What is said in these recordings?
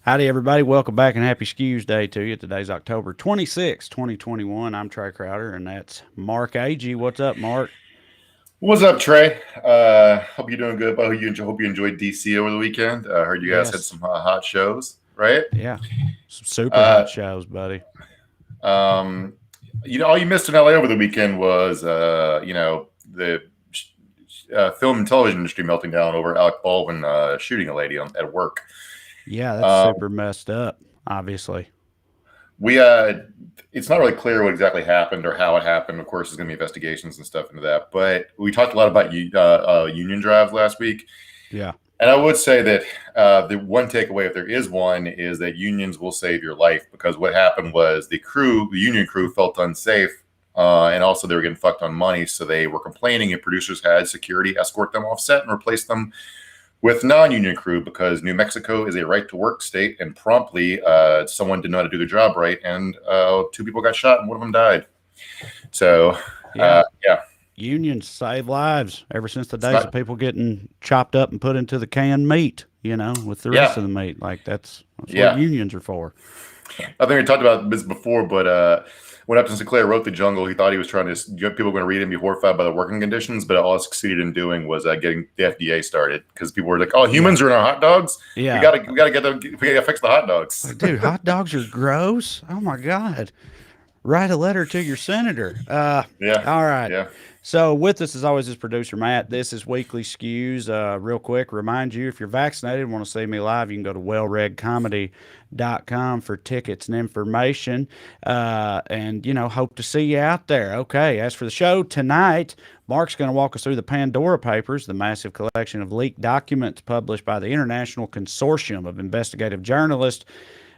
Howdy, everybody. Welcome back and happy Skews Day to you. Today's October 26th, 2021. I'm Trae Crowder, and that's Mark Agee. What's up, Mark? What's up, Trey? Hope you're doing good. Hope you enjoyed DC over the weekend. I heard you guys had Yes. some hot shows, right? Yeah. Some super Uh, hot shows, buddy. um, all you missed in LA over the weekend was, the film and television industry melting down over Alec Baldwin shooting a lady at work. Yeah, that's Um, super messed up, obviously. we It's not really clear what exactly happened or how it happened. Of course, there's going to be investigations and stuff into that. But we talked a lot about union drives last week. Yeah. And I would say that the one takeaway, if there is one, is that unions will save your life, because what happened was the union crew felt unsafe, and also they were getting fucked on money. So they were complaining, and producers had security escort them off set and replace them with non-union crew, because New Mexico is a right-to-work state, and promptly someone didn't know how to do their job right, and two people got shot and one of them died. So, Yeah. yeah, Unions save lives ever since the it's days of not, people getting chopped up and put into the canned meat, with the rest yeah, of the meat. Like, that's what yeah. unions are for. I think we talked about this before, but when Upton Sinclair wrote The Jungle, he thought he was trying to get people going to read it and be horrified by the working conditions, but all it succeeded in doing was getting the FDA started, because people were like, "Oh, Yeah. humans are in our hot dogs. We Yeah. gotta get them. We gotta fix the hot dogs." Like, dude, hot dogs are gross. Oh, my God. Write a letter to your senator. Yeah, All right. yeah. So with us as always is producer Matt. This is Weekly Skews. Real quick, remind you, if you're vaccinated and want to see me live, you can go to wellreadcomedy.com for tickets and information. And hope to see you out there. Okay, as for the show tonight, Mark's going to walk us through the Pandora Papers, the massive collection of leaked documents published by the International Consortium of Investigative Journalists,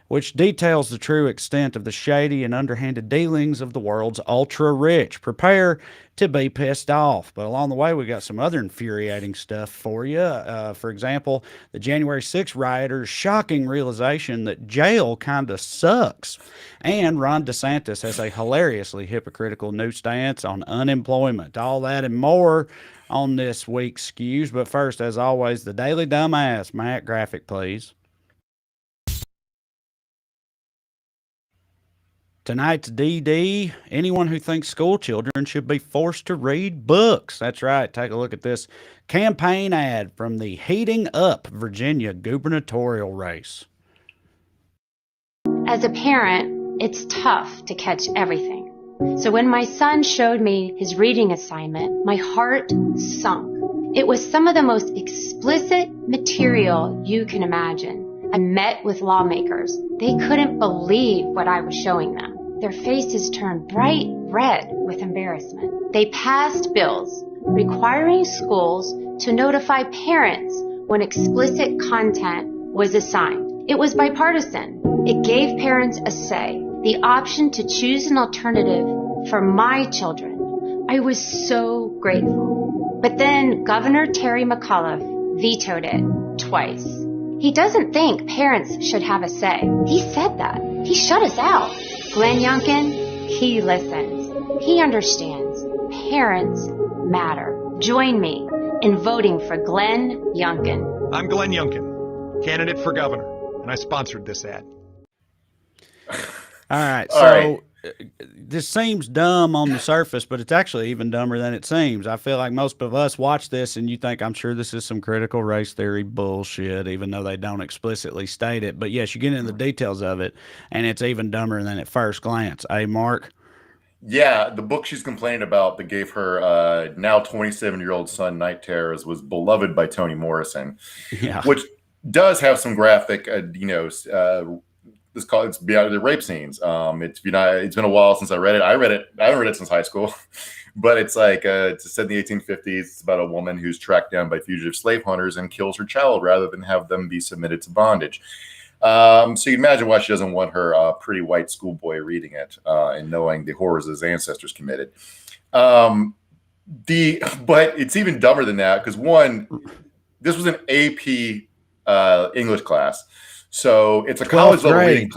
which details the true extent of the shady and underhanded dealings of the world's ultra rich. Prepare to be pissed off. But along the way, we got some other infuriating stuff for you. For example, the January 6th rioters' shocking realization that jail kind of sucks. And Ron DeSantis has a hilariously hypocritical new stance on unemployment. All that and more on this week's Skews. But first, as always, the Daily Dumbass. Matt, graphic, please. Tonight's DD, anyone who thinks school children should be forced to read books. That's right. Take a look at this campaign ad from the Heating Up Virginia gubernatorial race. As a parent, it's tough to catch everything. So when my son showed me his reading assignment, my heart sunk. It was some of the most explicit material you can imagine. I met with lawmakers. They couldn't believe what I was showing them. Their faces turned bright red with embarrassment. They passed bills requiring schools to notify parents when explicit content was assigned. It was bipartisan. It gave parents a say, the option to choose an alternative for my children. I was so grateful. But then Governor Terry McAuliffe vetoed it twice. He doesn't think parents should have a say. He said that. He shut us out. Glenn Youngkin, he listens. He understands. Parents matter. Join me in voting for Glenn Youngkin. I'm Glenn Youngkin, candidate for governor, and I sponsored this ad. All right. All So right. this seems dumb on the surface, but it's actually even dumber than it seems. I feel like most of us watch this and you think, I'm sure this is some critical race theory bullshit, even though they don't explicitly state it. But yes, you get into the details of it, and it's even dumber than at first glance. Hey, Mark? Yeah, the book she's complaining about that gave her now 27-year-old son night terrors was beloved by Toni Morrison, Yeah. which does have some graphic, it's beyond the rape scenes. It's been a while since I read it. I haven't read it since high school, but it's like it's set in the 1850s. It's about a woman who's tracked down by fugitive slave hunters and kills her child rather than have them be submitted to bondage. So you can imagine why she doesn't want her pretty white schoolboy reading it and knowing the horrors his ancestors committed. But it's even dumber than that, because one, this was an AP English class. So it's a college level reading.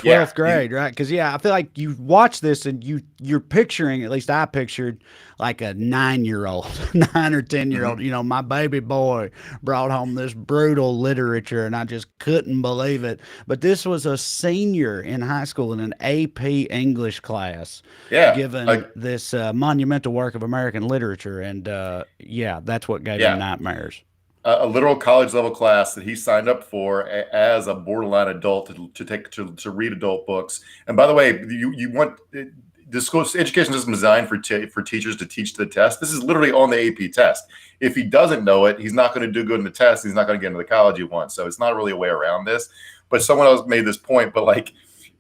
12th grade, right? Because I feel like you watch this and you're picturing, at least I pictured, like a 9-year-old, 9 or 10-year-old. My baby boy brought home this brutal literature, and I just couldn't believe it. But this was a senior in high school in an AP English class, given this monumental work of American literature, and that's what gave him nightmares. A literal college level class that he signed up for as a borderline adult to read adult books. And by the way, you want the school education system designed for teachers to teach the test. This is literally on the AP test. If he doesn't know it, he's not going to do good in the test. He's not going to get into the college he wants. So it's not really a way around this. But someone else made this point. But like,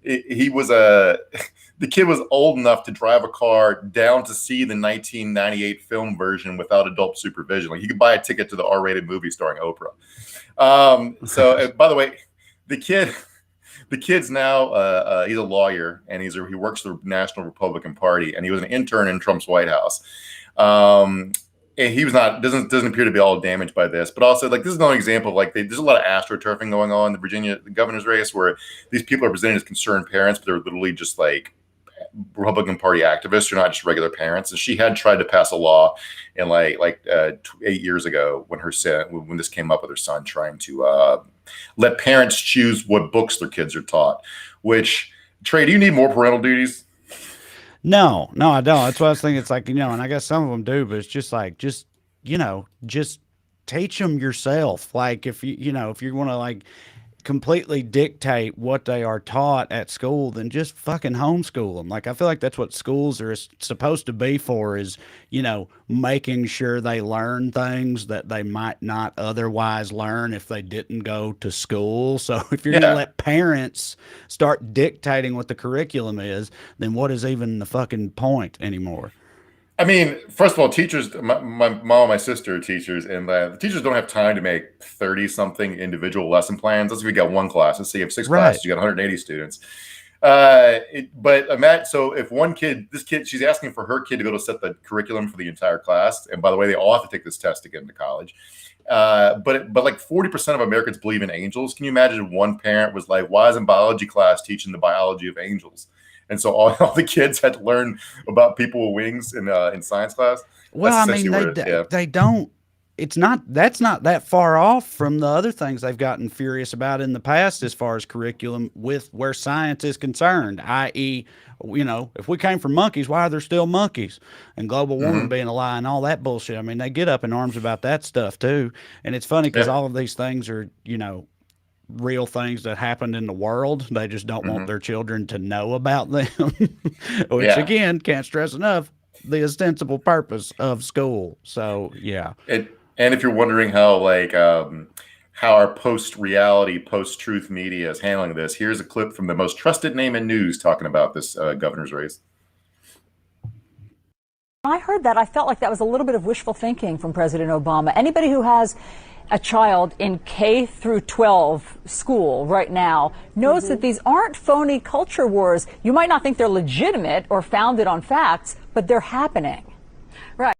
the kid was old enough to drive a car down to see the 1998 film version without adult supervision. Like, he could buy a ticket to the R-rated movie starring Oprah. So by the way, the kid's now he's a lawyer, and he works for the National Republican Party, and he was an intern in Trump's White House. And he was doesn't appear to be all damaged by this, but also, like, this is another example of, like, there's a lot of astroturfing going on in the Virginia governor's race, where these people are presented as concerned parents, but they're literally just like Republican Party activists. They're not just regular parents. And she had tried to pass a law in like 8 years ago when this came up with her son, trying to let parents choose what books their kids are taught. Which, Trae, do you need more parental duties? No, I don't. That's what I was thinking. It's like, and I guess some of them do, but it's just like, just teach them yourself. Like, if you want to, like, completely dictate what they are taught at school, then just fucking homeschool them. Like, I feel like that's what schools are supposed to be for, is, making sure they learn things that they might not otherwise learn if they didn't go to school. So if you're going to let parents start dictating what the curriculum is, then what is even the fucking point anymore? I mean, first of all, teachers, my mom and my sister are teachers, and the teachers don't have time to make 30-something individual lesson plans. Let's say we got one class. Let's say you have 6 classes, you got 180 students. So if she's asking for her kid to be able to set the curriculum for the entire class. And by the way, they all have to take this test to get into college. But like 40% of Americans believe in angels. Can you imagine if one parent was like, why isn't biology class teaching the biology of angels? And so all the kids had to learn about people with wings in science class. Well, I mean, they don't. That's not that far off from the other things they've gotten furious about in the past as far as curriculum with where science is concerned, i.e., if we came from monkeys, why are there still monkeys? And global warming being a lie and all that bullshit. I mean, they get up in arms about that stuff too. And it's funny because all of these things are, real things that happened in the world. They just don't want their children to know about them, which again, can't stress enough, the ostensible purpose of school. So and if you're wondering how our post-reality, post-truth media is handling this, here's a clip from the most trusted name in news talking about this governor's race. I heard that. I felt like that was a little bit of wishful thinking from President Obama. Anybody who has a child in K through 12 school right now knows that these aren't phony culture wars. You might not think they're legitimate or founded on facts, but they're happening. Right.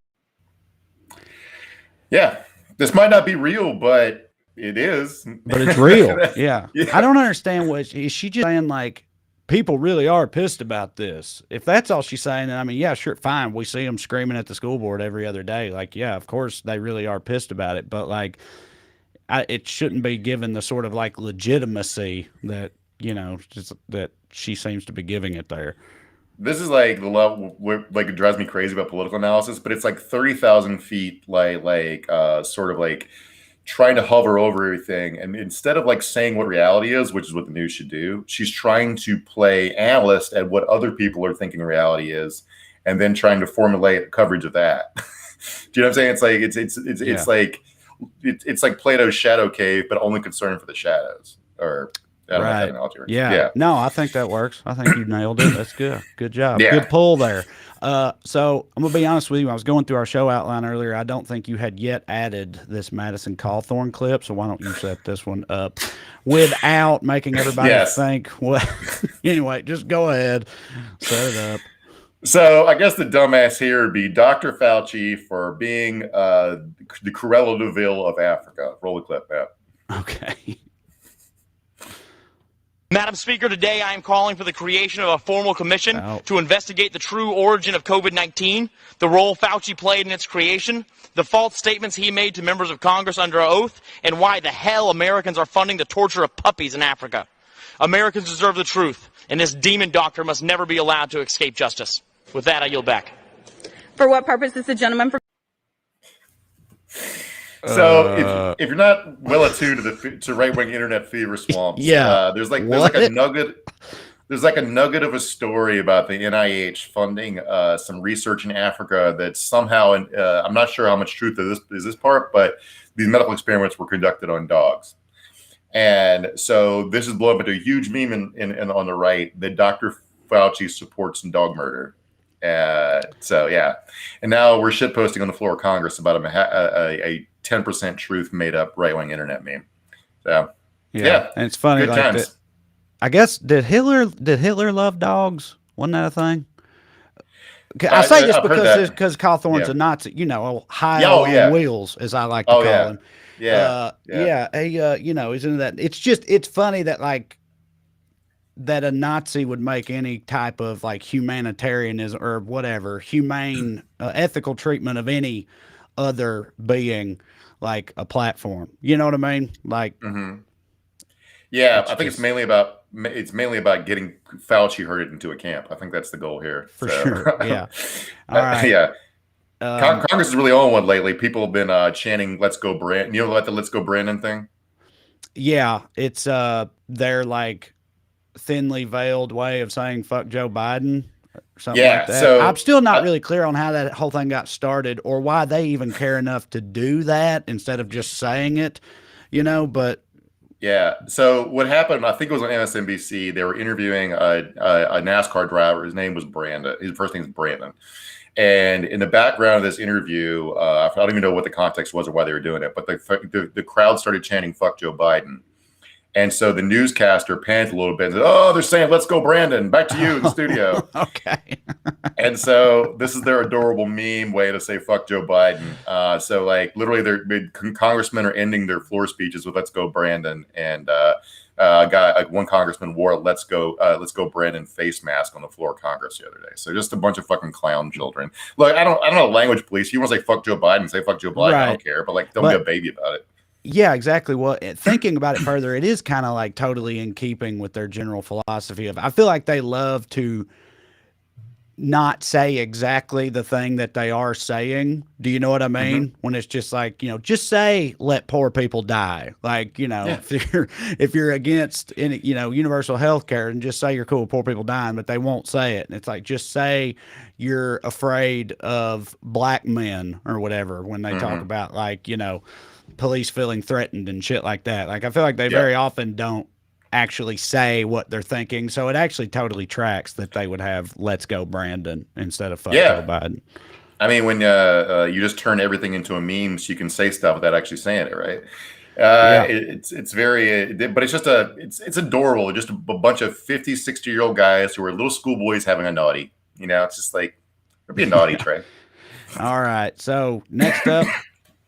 Yeah. This might not be real, but it is. But it's real. Yeah. I don't understand is she just saying, like, people really are pissed about this? If that's all she's saying, then I mean, yeah, sure, fine. We see them screaming at the school board every other day. Like, yeah, of course they really are pissed about it. But, like, it shouldn't be given the sort of, like, legitimacy that, just that she seems to be giving it there. This is like the level where, like, it drives me crazy about political analysis, but it's like 30,000 feet, sort of like trying to hover over everything. And instead of, like, saying what reality is, which is what the news should do, she's trying to play analyst at what other people are thinking reality is, and then trying to formulate coverage of that. Do you know what I'm saying? It's like it's like Plato's shadow cave, but only concerned for the shadows. Or right. Yeah. No, I think that works. I think you nailed it. That's good. Good job. Yeah. Good pull there. So I'm gonna be honest with you. I was going through our show outline earlier. I don't think you had yet added this Madison Cawthorn clip. So why don't you set this one up without making everybody think? Well, anyway, just go ahead, set it up. So I guess the dumbass here would be Dr. Fauci for being the Cruella de Vil of Africa. Roll the clip, Matt. Okay. Madam Speaker, today I am calling for the creation of a formal commission to investigate the true origin of COVID-19, the role Fauci played in its creation, the false statements he made to members of Congress under oath, and why the hell Americans are funding the torture of puppies in Africa. Americans deserve the truth, and this demon doctor must never be allowed to escape justice. With that, I yield back. For what purpose is the gentleman for? So if you're not well attuned to right wing internet fever swamps, there's like a nugget of a story about the NIH funding some research in Africa that somehow, and I'm not sure how much truth is this part, but these medical experiments were conducted on dogs. And so this is blown up into a huge meme on the right that Dr. Fauci supports dog murder. So yeah, and now we're shitposting on the floor of Congress about a 10% truth made up right wing internet meme. So yeah, and it's funny. Good like times. that, I guess did Hitler love dogs? Wasn't that a thing? I say this because Cawthorn's a Nazi, high on wheels, as I like to call him. He's into that. It's funny that that a Nazi would make any type of humanitarianism or whatever, humane, ethical treatment of any other being like a platform. You know what I mean? Yeah, I think it's mainly about getting Fauci herded into a camp. I think that's the goal here. For sure. Yeah. All right. Yeah. Congress is really on one lately. People have been chanting "Let's go Brandon." You know what the "Let's go Brandon" thing? Yeah, it's their thinly veiled way of saying "fuck Joe Biden" or something like that. So I'm still not really clear on how that whole thing got started or why they even care enough to do that instead of just saying it. But. Yeah. So what happened? I think it was on MSNBC. They were interviewing a NASCAR driver. His name was Brandon. His first name is Brandon. And in the background of this interview, I don't even know what the context was or why they were doing it, but the crowd started chanting "fuck Joe Biden." And so the newscaster panicked a little bit and said, "Oh, they're saying, 'Let's go, Brandon.' Back to you in the studio." Okay. And so this is their adorable meme way to say "fuck Joe Biden." So literally, their congressmen are ending their floor speeches with "Let's go, Brandon." And one congressman wore a "Let's go Brandon" face mask on the floor of Congress the other day. So just a bunch of fucking clown children. Look, I don't know language police. If you want to say "fuck Joe Biden," say "fuck Joe Biden." Right. I don't care, but don't be a baby about it. Yeah, exactly. Well, thinking about it further, it is kind of totally in keeping with their general philosophy of, I feel like they love to not say exactly the thing that they are saying. Do you know what I mean? Mm-hmm. When it's just just say, "Let poor people die." If you're against any, universal health care, and just say you're cool with poor people dying, but they won't say it. And it's just say you're afraid of black men or whatever when they talk about police feeling threatened and shit like that. I feel like they very often don't actually say what they're thinking. So it actually totally tracks that they would have "Let's go Brandon" instead of "fuck Joe Biden." I mean, when you just turn everything into a meme so you can say stuff without actually saying it, right? It's very, but it's just it's adorable. Just a bunch of 50, 60-year-old guys who are little schoolboys having a naughty. It's just we're being naughty, Trae. All right. So next up,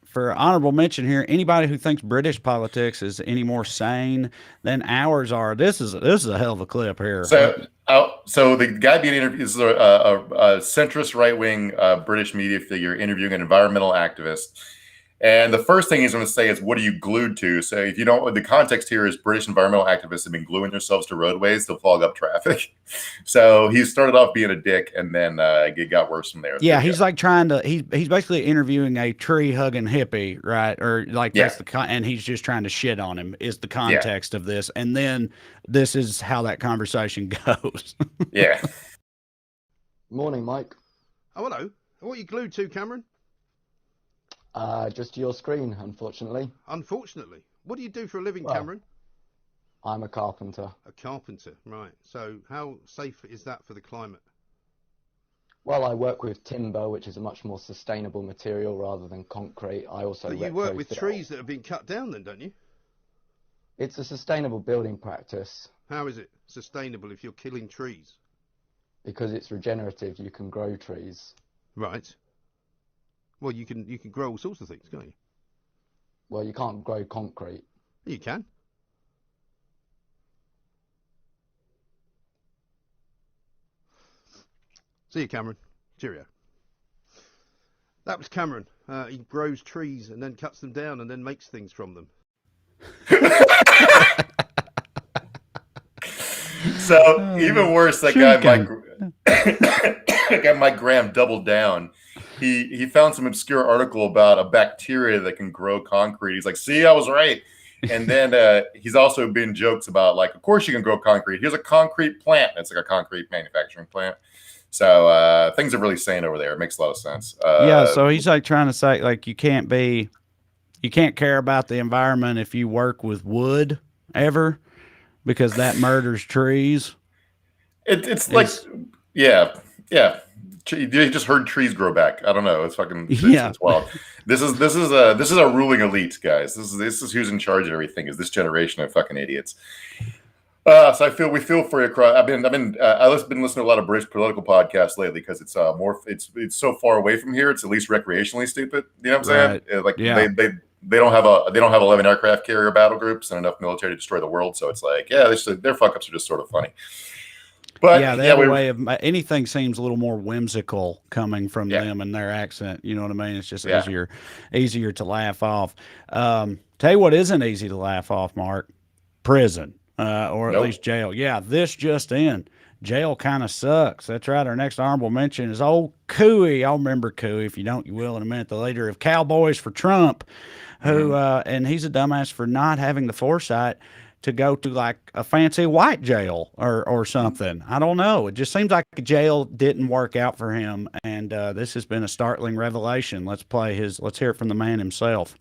for honorable mention here, anybody who thinks British politics is any more sane than ours are. This is a hell of a clip here. So the guy being interviewed is a centrist right-wing British media figure interviewing an environmental activist. And the first thing he's going to say is, "What are you glued to?" So if you don't, the context here is British environmental activists have been gluing themselves to roadways to fog up traffic. So he started off being a dick, and then it got worse from there. Yeah, he's he's basically interviewing a tree hugging hippie, right? Or that's and he's just trying to shit on him is the context of this. And then this is how that conversation goes. Yeah. Morning, Mike. Oh, hello. What are you glued to, Cameron? Just your screen, unfortunately. Unfortunately? What do you do for a living, Cameron? I'm a carpenter. A carpenter, right. So how safe is that for the climate? Well, I work with timber, which is a much more sustainable material rather than concrete. I also But you work with trees that have been cut down then, don't you? It's a sustainable building practice. How is it sustainable if you're killing trees? Because it's regenerative, you can grow trees. Right. Well, you can grow all sorts of things, can't you? Well, you can't grow concrete. You can. See you, Cameron. Cheerio. That was Cameron. He grows trees and then cuts them down and then makes things from them. So even worse, that guy Mike Graham doubled down. He found some obscure article about a bacteria that can grow concrete. He's like, see, I was right. And then he's also been jokes about, like, of course you can grow concrete. Here's a concrete plant. It's like a concrete manufacturing plant. So things are really sane over there. It makes a lot of sense. Yeah, so he's like trying to say, like, you can't care about the environment if you work with wood ever, because that murders trees. It's like, yeah. You just heard trees grow back. I don't know. It's fucking it's wild. This is a ruling elite, guys. This is who's in charge of everything. Is this generation of fucking idiots? So we feel for you. I've been listening to a lot of British political podcasts lately because it's it's so far away from here. It's at least recreationally stupid. You know what I'm saying? Like they don't have 11 aircraft carrier battle groups and enough military to destroy the world. So it's like, their fuck ups are just sort of funny. But they have a way of anything seems a little more whimsical coming from them and their accent. You know what I mean? It's just easier to laugh off. Tell you what isn't easy to laugh off, Mark. Prison. Or at least jail. Yeah, this just in. Jail kind of sucks. That's right. Our next honorable mention is old Cooey. I'll remember Cooey. If you don't, you will in a minute. The leader of Cowboys for Trump, who and he's a dumbass for not having the foresight to go to like a fancy white jail or something. I don't know. It just seems like jail didn't work out for him, and this has been a startling revelation. Let's hear it from the man himself.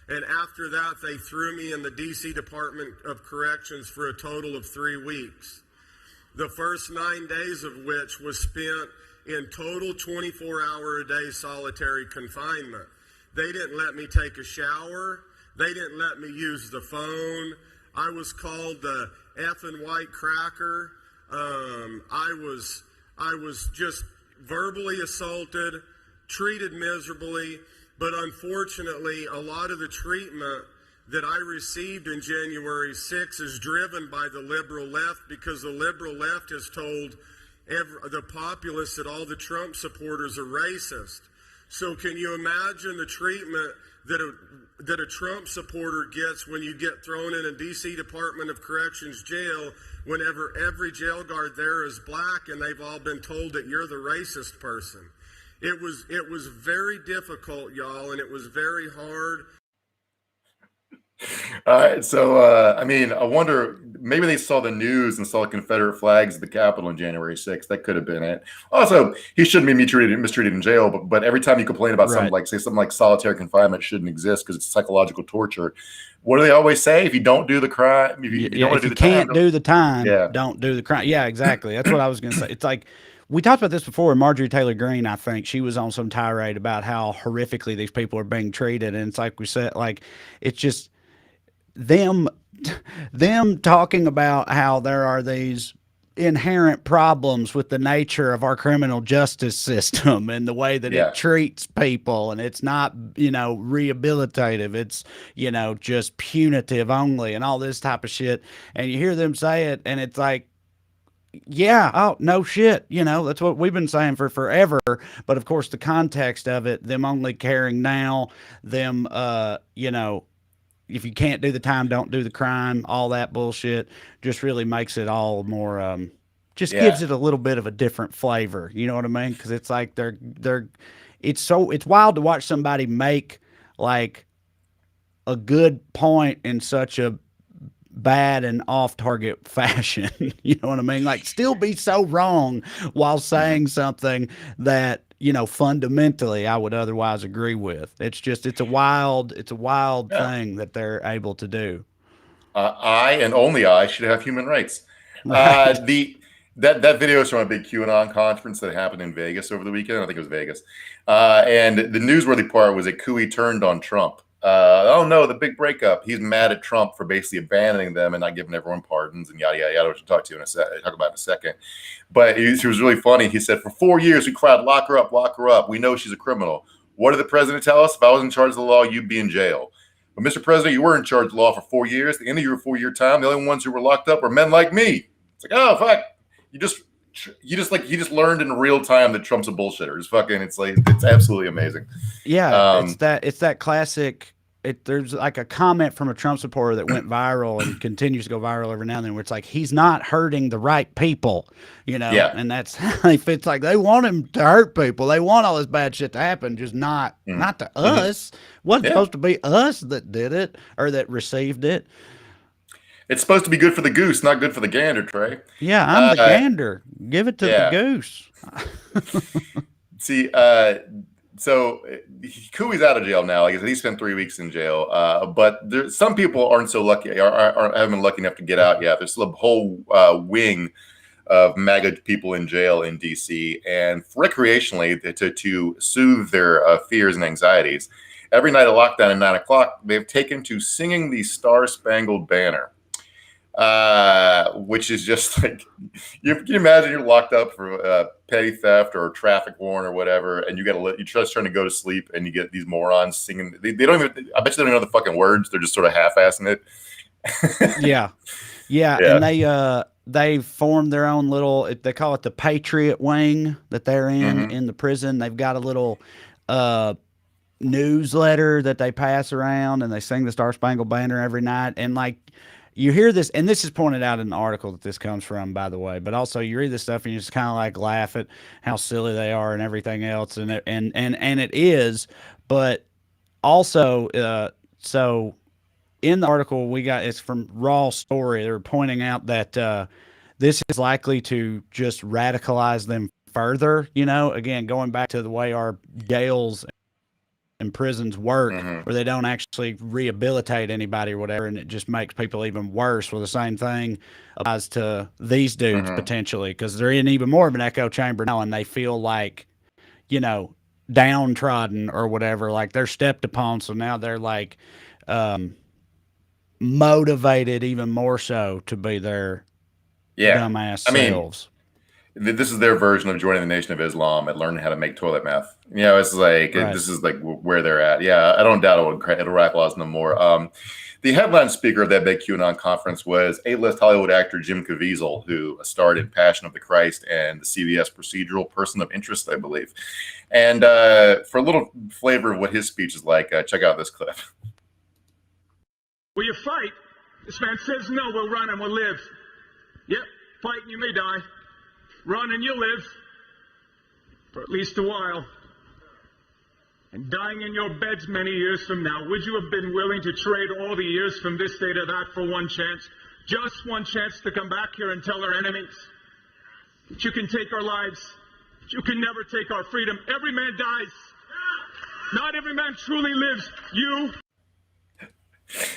And after that, they threw me in the D.C. Department of Corrections for a total of 3 weeks. The first 9 days of which was spent in total 24-hour-a-day solitary confinement. They didn't let me take a shower. They didn't let me use the phone. I was called the effing white cracker. I was just verbally assaulted, treated miserably. But unfortunately, a lot of the treatment that I received in January 6 is driven by the liberal left, because the liberal left has told the populace that all the Trump supporters are racist. So can you imagine the treatment that a Trump supporter gets when you get thrown in a D.C. Department of Corrections jail whenever every jail guard there is black and they've all been told that you're the racist person? It was very difficult, y'all, and it was very hard. All right, so I mean, I wonder, maybe they saw the news and saw the Confederate flags at the Capitol on January 6th. That could have been it. Also, he shouldn't be mistreated in jail, but every time you complain about something like solitary confinement shouldn't exist because it's psychological torture. What do they always say? If you don't do the crime, if you don't do the time, do the time, don't do the crime. Yeah, exactly. That's what I was going to say. It's like, we talked about this before. Marjorie Taylor Greene, I think, she was on some tirade about how horrifically these people are being treated. And it's like we said, like, it's just them talking about how there are these inherent problems with the nature of our criminal justice system and the way that it treats people. And it's not, rehabilitative. It's, just punitive only and all this type of shit. And you hear them say it and it's like, yeah, oh, no shit. That's what we've been saying for forever. But of course, the context of it, them only caring now, them, if you can't do the time, don't do the crime, all that bullshit just really makes it all more, gives it a little bit of a different flavor. You know what I mean? Because it's like it's wild to watch somebody make like a good point in such a bad and off-target fashion. You know what I mean? Like, still be so wrong while saying something that, fundamentally I would otherwise agree with. It's a wild thing that they're able to do. I and only I should have human rights. Right. That video is from a big QAnon conference that happened in Vegas over the weekend. I think it was Vegas. And the newsworthy part was that Cooey turned on Trump. The big breakup. He's mad at Trump for basically abandoning them and not giving everyone pardons and yada, yada, yada, which we'll talk about in a second. But he was really funny. He said, for 4 years, we cried, lock her up, lock her up. We know she's a criminal. What did the president tell us? If I was in charge of the law, you'd be in jail. But Mr. President, you were in charge of the law for 4 years. At the end of your 4-year time, the only ones who were locked up were men like me. It's like, oh, fuck. You just you just learned in real time that Trump's a bullshitter. It's absolutely amazing. Yeah, it's that classic. There's like a comment from a Trump supporter that went viral and continues to go viral every now and then, where it's like he's not hurting the right people, Yeah. and that's how he fits. Like they want him to hurt people, they want all this bad shit to happen, just not to us. Wasn't supposed to be us that did it or that received it. It's supposed to be good for the goose, not good for the gander, Trae. Yeah, I'm the gander. Give it to the goose. See, so Cooey's out of jail now. Like I said, he spent 3 weeks in jail. But some people aren't so lucky, haven't been lucky enough to get out yet. There's still a whole wing of MAGA people in jail in D.C. and recreationally to soothe their fears and anxieties. Every night of lockdown at 9 o'clock, they've taken to singing the Star Spangled Banner. Which is just like, you can imagine you're locked up for petty theft or a traffic warrant or whatever, and you're just trying to go to sleep, and you get these morons singing. They don't even. I bet you they don't know the fucking words. They're just sort of half-assing it. yeah, and they formed their own little. They call it the Patriot Wing that they're in the prison. They've got a little newsletter that they pass around, and they sing the Star Spangled Banner every night, and like. You hear this, and this is pointed out in the article that this comes from, by the way. But also, you read this stuff and you just kind of like laugh at how silly they are and everything else, and it is. But also, so in the article it's from Raw Story. They're pointing out that this is likely to just radicalize them further. Again, going back to the way our jails and prisons work, where they don't actually rehabilitate anybody or whatever, and it just makes people even worse. Well, the same thing applies to these dudes potentially, because they're in even more of an echo chamber now, and they feel like, downtrodden or whatever, like they're stepped upon. So now they're like motivated even more so to be their dumbass selves. This is their version of joining the Nation of Islam and learning how to make toilet meth. It's like this is like where they're at. Yeah, I don't doubt it'll radicalize them more. The headline speaker of that big QAnon conference was A-list Hollywood actor Jim Caviezel, who starred in Passion of the Christ and the CBS procedural Person of Interest, I believe. And for a little flavor of what his speech is like, check out this clip. Will you fight? This man says no, we'll run and we'll live. Yep, fight and you may die. Run and you'll live, for at least a while. And dying in your beds many years from now, would you have been willing to trade all the years from this day to that for one chance? Just one chance to come back here and tell our enemies that you can take our lives, that you can never take our freedom. Every man dies. Not every man truly lives. You.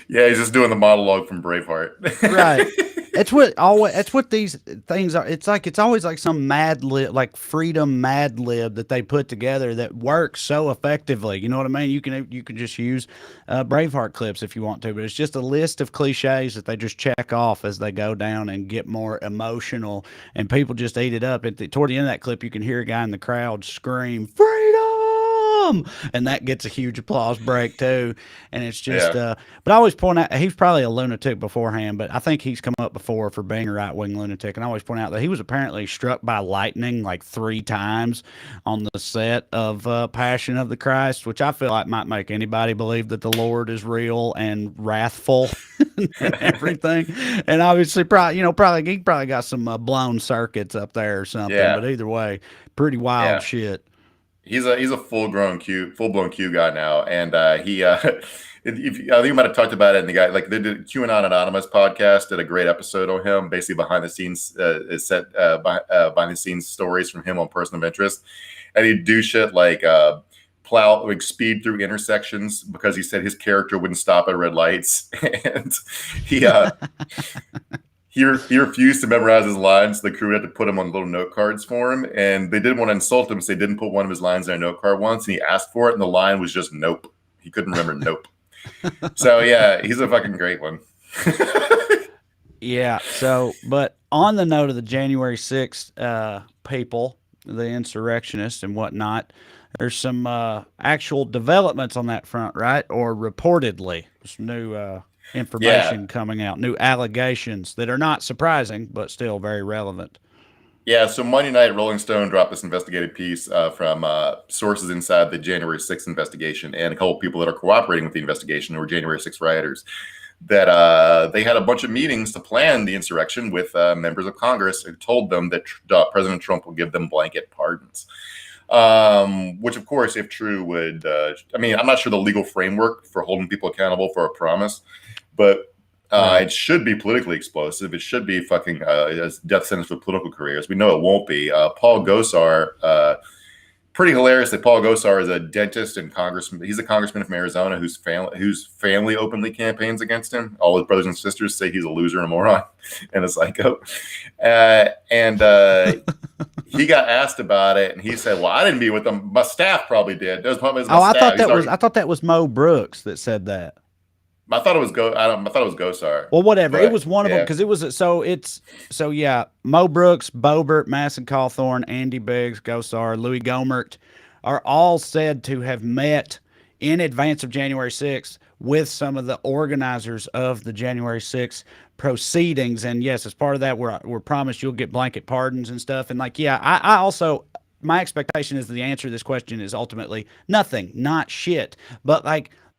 Yeah, he's just doing the monologue from Braveheart. Right. That's what these things are. It's always like some mad lib, like freedom mad lib that they put together that works so effectively. You know what I mean? You can just use Braveheart clips if you want to, but it's just a list of cliches that they just check off as they go down and get more emotional, and people just eat it up. Toward the end of that clip, you can hear a guy in the crowd scream, "Freedom!" and that gets a huge applause break too. And it's just, but I always point out he's probably a lunatic beforehand, but I think he's come up before for being a right-wing lunatic. And I always point out that he was apparently struck by lightning like 3 times on the set of Passion of the Christ, which I feel like might make anybody believe that the Lord is real and wrathful and everything. And obviously, probably he probably got some blown circuits up there or something. But either way, pretty wild shit. He's a full-blown Q guy now, and he I think you might have talked about it. And the guy, like, they did QAnon Anonymous podcast, did a great episode on him, basically behind the scenes behind the scenes stories from him on Person of Interest, and he'd do shit like speed through intersections because he said his character wouldn't stop at red lights, and he refused to memorize his lines. The crew had to put him on little note cards for him, and they didn't want to insult him, so they didn't put one of his lines in a note card once, and he asked for it, and the line was just nope. He couldn't remember nope. So yeah, he's a fucking great one. Yeah. So, but on the note of the January 6th people, the insurrectionists and whatnot, there's some actual developments on that front, right? Or reportedly, some new information coming out, new allegations that are not surprising, but still very relevant. Yeah, so Monday night, Rolling Stone dropped this investigative piece from sources inside the January 6th investigation and a couple of people that are cooperating with the investigation who were January 6th rioters, that they had a bunch of meetings to plan the insurrection with members of Congress and told them that President Trump will give them blanket pardons. Which, of course, if true, would, I'm not sure the legal framework for holding people accountable for a promise, but it should be politically explosive. It should be fucking a death sentence for political careers. We know it won't be. Paul Gosar, pretty hilarious that Paul Gosar is a dentist and congressman. He's a congressman from Arizona whose family openly campaigns against him. All his brothers and sisters say he's a loser and a moron and a psycho. He got asked about it, and he said, "Well, I didn't meet with them. My staff probably did." I thought that was Mo Brooks that said that. I thought it was Gosar. Well, whatever. It was one of them because it was Mo Brooks, Boebert, Masson Cawthorn, Andy Biggs, Gosar, Louis Gohmert are all said to have met in advance of January 6th with some of the organizers of the January 6th proceedings. And yes, as part of that, we're promised you'll get blanket pardons and stuff. And I also, my expectation is the answer to this question is ultimately nothing, not shit. But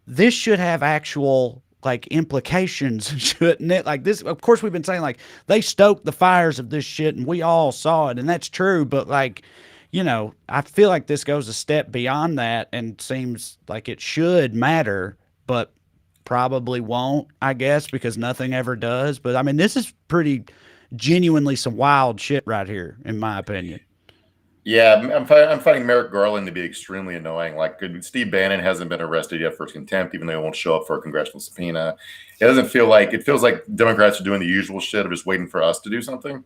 this should have actual implications, shouldn't it? Like this, of course, we've been saying they stoked the fires of this shit and we all saw it, and that's true. But I feel like this goes a step beyond that and seems like it should matter, but probably won't, I guess, because nothing ever does. But this is pretty genuinely some wild shit right here, in my opinion. Yeah, I'm finding Merrick Garland to be extremely annoying. Steve Bannon hasn't been arrested yet for contempt, even though he won't show up for a congressional subpoena. It feels like Democrats are doing the usual shit of just waiting for us to do something.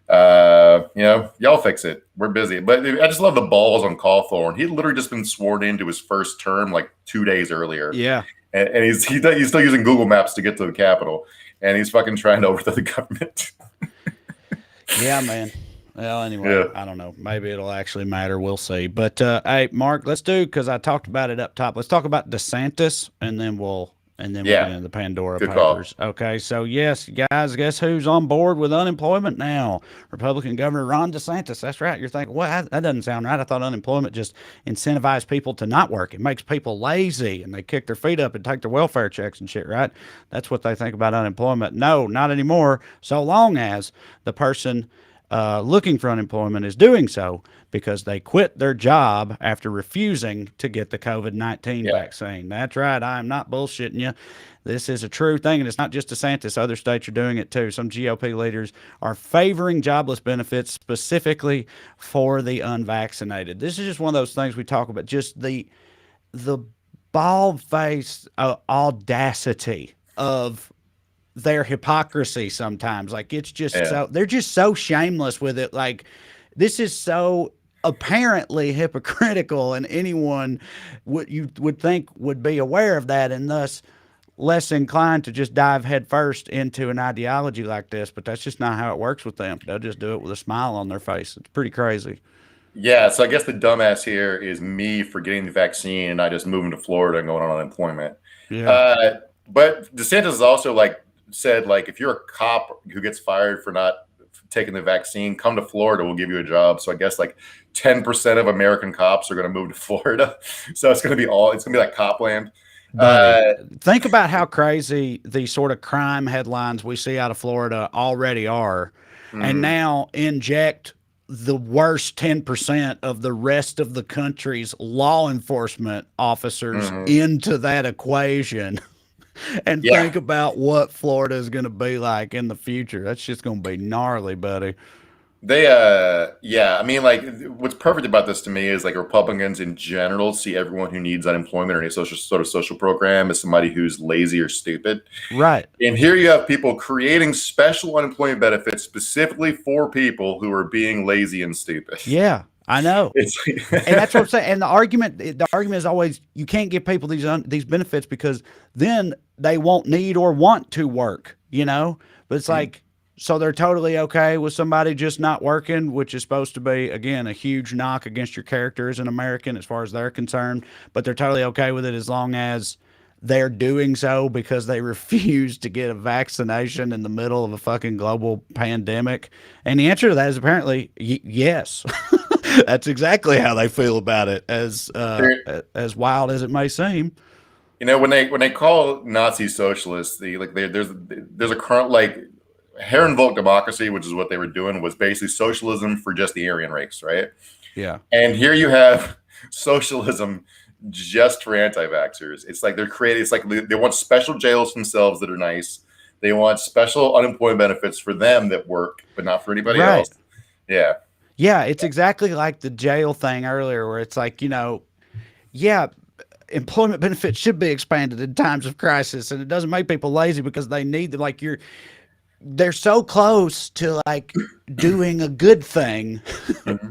Y'all fix it. We're busy. But I just love the balls on Cawthorn. He'd literally just been sworn into his first term 2 days earlier. Yeah. And he's still using Google Maps to get to the Capitol, and he's fucking trying to overthrow the government. Yeah, man. Well, anyway, I don't know. Maybe it'll actually matter. We'll see. But hey, Mark, because I talked about it up top. Let's talk about DeSantis, and then we'll get into the Pandora Papers. Call. Okay, so yes, guys, guess who's on board with unemployment now? Republican Governor Ron DeSantis. That's right. You're thinking, well, that doesn't sound right. I thought unemployment just incentivized people to not work. It makes people lazy, and they kick their feet up and take their welfare checks and shit, right? That's what they think about unemployment. No, not anymore. So long as the person looking for unemployment is doing so because they quit their job after refusing to get the COVID-19 vaccine. That's right. I am not bullshitting you. This is a true thing, and it's not just DeSantis. Other states are doing it too. Some GOP leaders are favoring jobless benefits specifically for the unvaccinated. This is just one of those things we talk about, just the bald-faced audacity of their hypocrisy sometimes. It's just so they're just so shameless with it. This is so apparently hypocritical, and anyone you would think would be aware of that and thus less inclined to just dive headfirst into an ideology like this. But that's just not how it works with them. They'll just do it with a smile on their face. It's pretty crazy. Yeah, so I guess the dumbass here is me for getting the vaccine and not just moving to Florida and going on unemployment. Yeah. But DeSantis is also said if you're a cop who gets fired for not taking the vaccine, come to Florida, we'll give you a job. So I guess 10% of American cops are going to move to Florida. So it's going to be like Copland. Think about how crazy the sort of crime headlines we see out of Florida already are. Mm-hmm. And now inject the worst 10% of the rest of the country's law enforcement officers into that equation. And think about what Florida is going to be like in the future. That's just going to be gnarly, buddy. They, what's perfect about this to me is Republicans in general see everyone who needs unemployment or any social program as somebody who's lazy or stupid. Right. And here you have people creating special unemployment benefits specifically for people who are being lazy and stupid. Yeah. I know, and that's what I'm saying. And the argument is always you can't give people these benefits because then they won't need or want to work, But it's so they're totally okay with somebody just not working, which is supposed to be, again, a huge knock against your character as an American as far as they're concerned. But they're totally okay with it as long as they're doing so because they refuse to get a vaccination in the middle of a fucking global pandemic? And the answer to that is apparently yes. That's exactly how they feel about it, as wild as it may seem. You know, when they call Nazis socialists, there's a current like Herrenvolk democracy, which is what they were doing, was basically socialism for just the Aryan race, right? Yeah. And here you have socialism just for anti-vaxxers. It's like they're creating. It's like they want special jails themselves that are nice. They want special unemployment benefits for them that work, but not for anybody else. Yeah. Yeah, it's exactly like the jail thing earlier, where it's like, employment benefits should be expanded in times of crisis, and it doesn't make people lazy because they need them. Like they're so close to like doing a good thing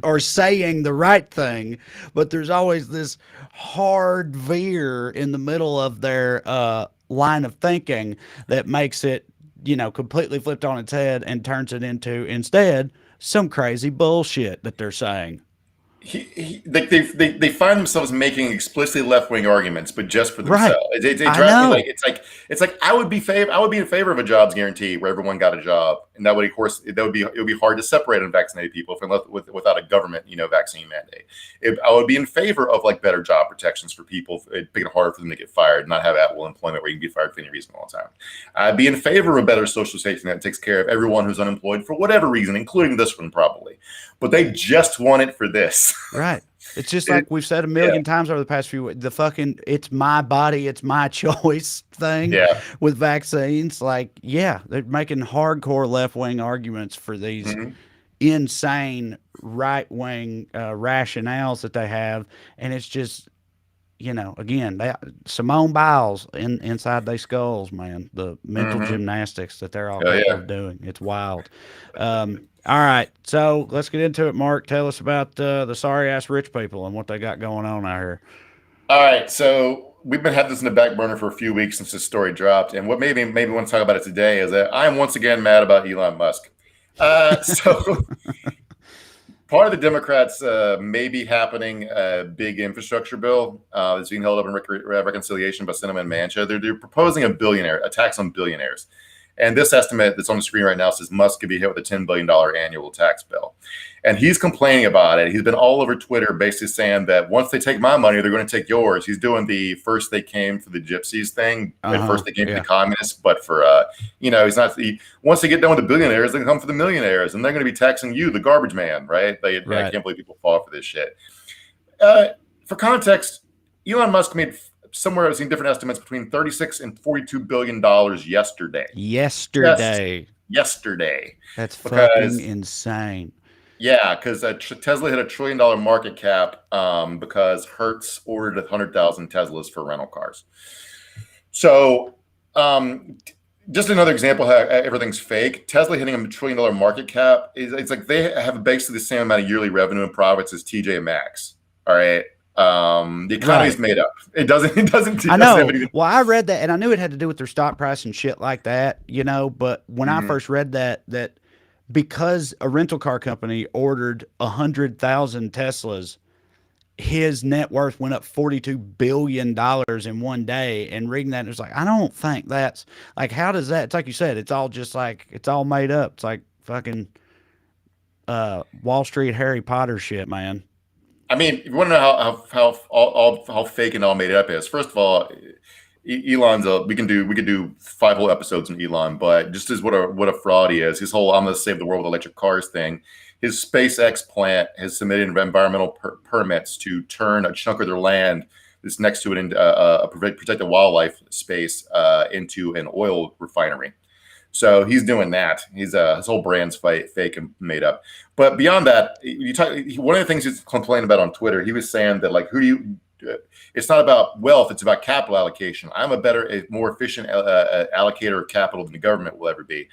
or saying the right thing, but there's always this hard veer in the middle of their line of thinking that makes it, completely flipped on its head and turns it into instead some crazy bullshit that they're saying. They find themselves making explicitly left-wing arguments, but just for themselves. Right. They drive me it's like I would be in favor of a jobs guarantee where everyone got a job, and that would, of course, it would be hard to separate unvaccinated people without a government vaccine mandate. I would be in favor of like better job protections for people, making it harder for them to get fired, not have at-will employment where you can be fired for any reason all the time. I'd be in favor of a better social safety net that takes care of everyone who's unemployed for whatever reason, including this one probably. But they just want it for this. Right. It's just like we've said a million times over the past few weeks, the fucking it's my body, it's my choice thing with vaccines. Like, they're making hardcore left-wing arguments for these insane right-wing rationales that they have. And it's just, again, Simone Biles inside their skulls, man, the mental gymnastics that they're all doing. It's wild. All right, so let's get into it. Mark, tell us about the sorry-ass rich people and what they got going on out here. All right, so we've been having this in the back burner for a few weeks since this story dropped, and what made me want to talk about it today is that I am once again mad about Elon Musk. So part of the Democrats may be happening a big infrastructure bill that's being held up in reconciliation by Sinema and Manchin. They're proposing a tax on billionaires. And this estimate that's on the screen right now says Musk could be hit with a $10 billion annual tax bill. And he's complaining about it. He's been all over Twitter basically saying that once they take my money, they're going to take yours. He's doing the first they came for the gypsies thing. And first they came for the communists. But for, he's not. Once they get done with the billionaires, they come for the millionaires. And they're going to be taxing you, the garbage man, right? I can't believe people fall for this shit. For context, Elon Musk made somewhere I've seen different estimates between $36 and $42 billion yesterday. Yesterday. That's fucking insane. Yeah, because Tesla hit $1 trillion market cap because Hertz ordered 100,000 Teslas for rental cars. So just another example how everything's fake. Tesla hitting $1 trillion market cap, it's like they have basically the same amount of yearly revenue and profits as TJ Maxx. All right. The economy's made up. It doesn't. I know. Well, I read that, and I knew it had to do with their stock price and shit like that, But when I first read that because a rental car company ordered 100,000 Teslas, his net worth went up $42 billion in one day. And reading that, it was like, I don't think that's like, how does that? It's like you said, it's all just like it's all made up. It's like fucking Wall Street Harry Potter shit, man. I mean, you want to know how fake and all made it up is. First of all, Elon's we could do 5 whole episodes on Elon, but just as what a fraud he is. His whole "I'm going to save the world with electric cars" thing. His SpaceX plant has submitted environmental permits to turn a chunk of their land that's next to it into a protected wildlife space into an oil refinery. So he's doing that. His whole brand's fake and made up. But beyond that, one of the things he's complaining about on Twitter, he was saying that like, it's not about wealth, it's about capital allocation. I'm a more efficient allocator of capital than the government will ever be.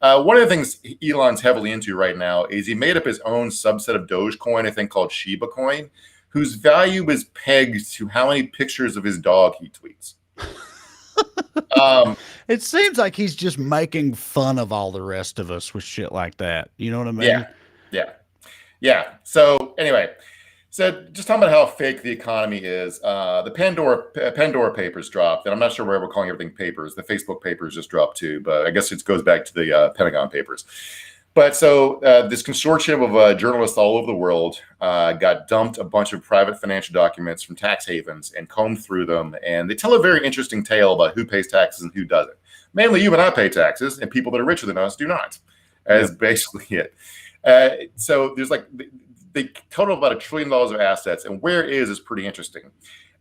One of the things Elon's heavily into right now is he made up his own subset of Dogecoin, I think called Shiba Coin, whose value is pegged to how many pictures of his dog he tweets. It seems like he's just making fun of all the rest of us with shit like that. You know what I mean? Yeah. So anyway, So just talking about how fake the economy is, the Pandora Papers dropped, and I'm not sure why we're calling everything papers. The Facebook Papers just dropped too, but I guess it goes back to the Pentagon Papers. But so this consortium of journalists all over the world got dumped a bunch of private financial documents from tax havens and combed through them, and they tell a very interesting tale about who pays taxes and who doesn't. Mainly, you and I pay taxes, and people that are richer than us do not. As basically it. So there's like. They total about $1 trillion of assets, and where it is pretty interesting.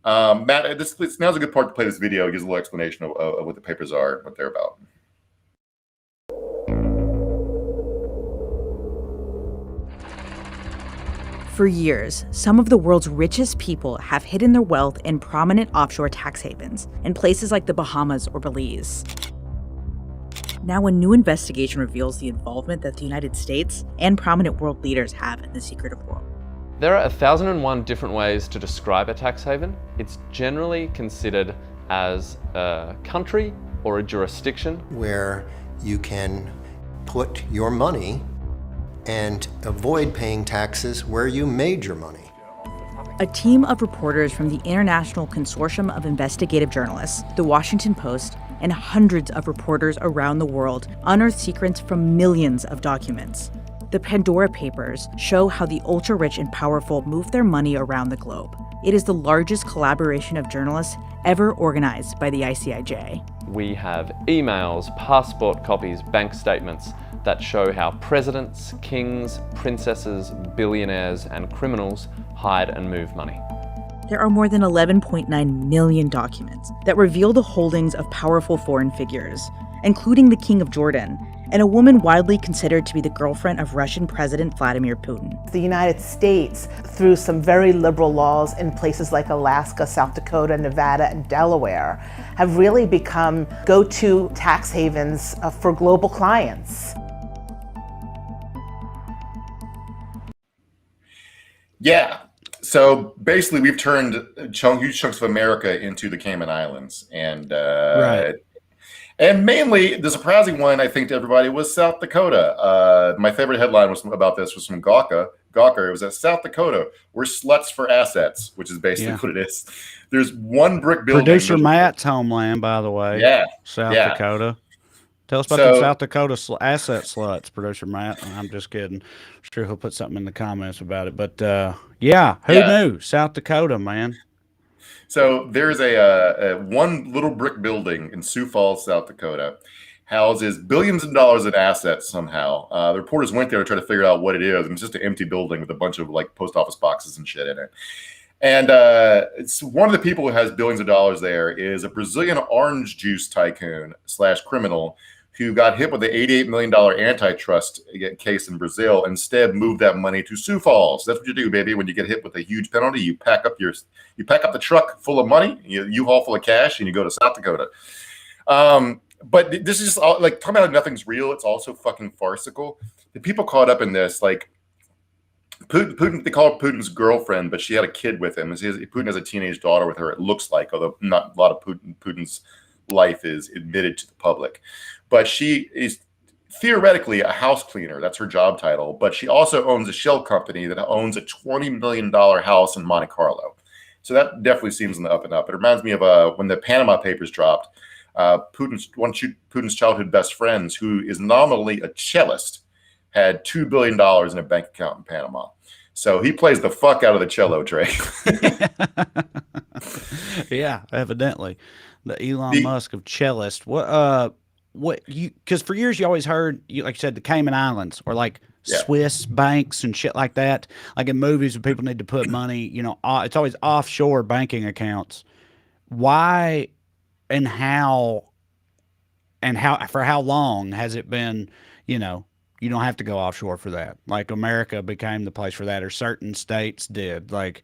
Matt, now's a good part to play this video. It gives a little explanation of what the papers are, what they're about. For years, some of the world's richest people have hidden their wealth in prominent offshore tax havens in places like the Bahamas or Belize. Now, a new investigation reveals the involvement that the United States and prominent world leaders have in the secretive world. There are 1,001 different ways to describe a tax haven. It's generally considered as a country or a jurisdiction where you can put your money and avoid paying taxes where you made your money. A team of reporters from the International Consortium of Investigative Journalists, The Washington Post, and hundreds of reporters around the world unearthed secrets from millions of documents. The Pandora Papers show how the ultra-rich and powerful move their money around the globe. It is the largest collaboration of journalists ever organized by the ICIJ. We have emails, passport copies, bank statements that show how presidents, kings, princesses, billionaires, and criminals hide and move money. There are more than 11.9 million documents that reveal the holdings of powerful foreign figures, including the King of Jordan and a woman widely considered to be the girlfriend of Russian President Vladimir Putin. The United States, through some very liberal laws in places like Alaska, South Dakota, Nevada, and Delaware, have really become go-to tax havens for global clients. Yeah. So basically, we've turned huge chunks of America into the Cayman Islands, and and mainly the surprising one, I think, to everybody was South Dakota. My favorite headline about this was from Gawker. It was that South Dakota, we're sluts for assets, which is basically what it is. There's one brick building. Producer Matt's homeland, by the way. Yeah, South Dakota. Tell us about the South Dakota asset sluts, Producer Matt. I'm just kidding. I'm sure he'll put something in the comments about it. But who knew? South Dakota, man. So there's a one little brick building in Sioux Falls, South Dakota, houses billions of dollars in assets somehow. The reporters went there to try to figure out what it is. And it's just an empty building with a bunch of like post office boxes and shit in it. And it's one of the people who has billions of dollars there is a Brazilian orange juice tycoon / criminal who got hit with the $88 million antitrust case in Brazil, instead moved that money to Sioux Falls. That's what you do, baby. When you get hit with a huge penalty, you pack up the truck full of money, you haul full of cash, and you go to South Dakota. But this is just all, like, talking about nothing's real. It's also fucking farcical. The people caught up in this, like Putin, they call her Putin's girlfriend, but she had a kid with him. Putin has a teenage daughter with her, it looks like, although not a lot of Putin's life is admitted to the public. But she is theoretically a house cleaner. That's her job title. But she also owns a shell company that owns a $20 million house in Monte Carlo. So that definitely seems in the up and up. It reminds me of when the Panama Papers dropped, Putin's childhood best friends, who is nominally a cellist, had $2 billion in a bank account in Panama. So he plays the fuck out of the cello, Trae. Yeah, evidently. The Elon Musk of cellist. Because for years you always heard, like you said, the Cayman Islands or like Swiss banks and shit like that. Like in movies when people need to put money, it's always offshore banking accounts. Why and how for how long has it been, you don't have to go offshore for that. Like America became the place for that, or certain states did. Like,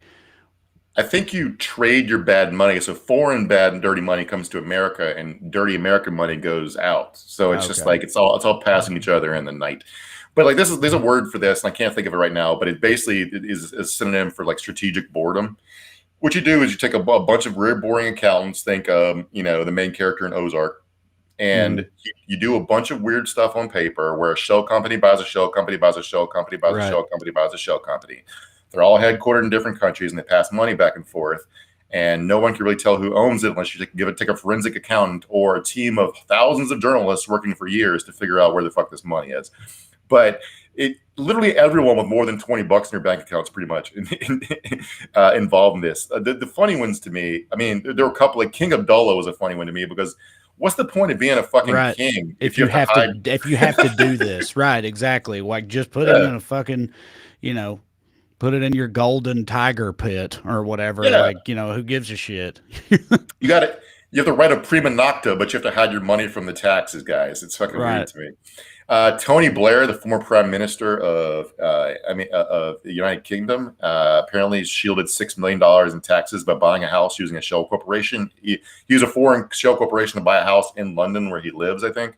I think you trade your bad money. So foreign bad and dirty money comes to America, and dirty American money goes out. So it's just like it's all passing each other in the night. But like there's a word for this, and I can't think of it right now. But it basically is a synonym for like strategic boredom. What you do is you take a bunch of very boring accountants. Think the main character in Ozark, and you do a bunch of weird stuff on paper where a shell company buys a shell company buys a shell company buys a shell company buys a shell company. They're all headquartered in different countries, and they pass money back and forth. And no one can really tell who owns it unless you take a forensic accountant or a team of thousands of journalists working for years to figure out where the fuck this money is. But it literally everyone with more than $20 in their bank accounts pretty much involved in this. The funny ones to me, I mean, there were a couple. Like King Abdullah was a funny one to me because what's the point of being a fucking king if you have to do this? Right, exactly. Like just put it in a fucking, put it in your golden tiger pit or whatever. Yeah. Like, who gives a shit? You have to write a prima nocta, but you have to hide your money from the taxes, guys. It's fucking weird to me. Tony Blair, the former prime minister of the United Kingdom, apparently shielded $6 million in taxes by buying a house using a shell corporation. He used a foreign shell corporation to buy a house in London where he lives, I think.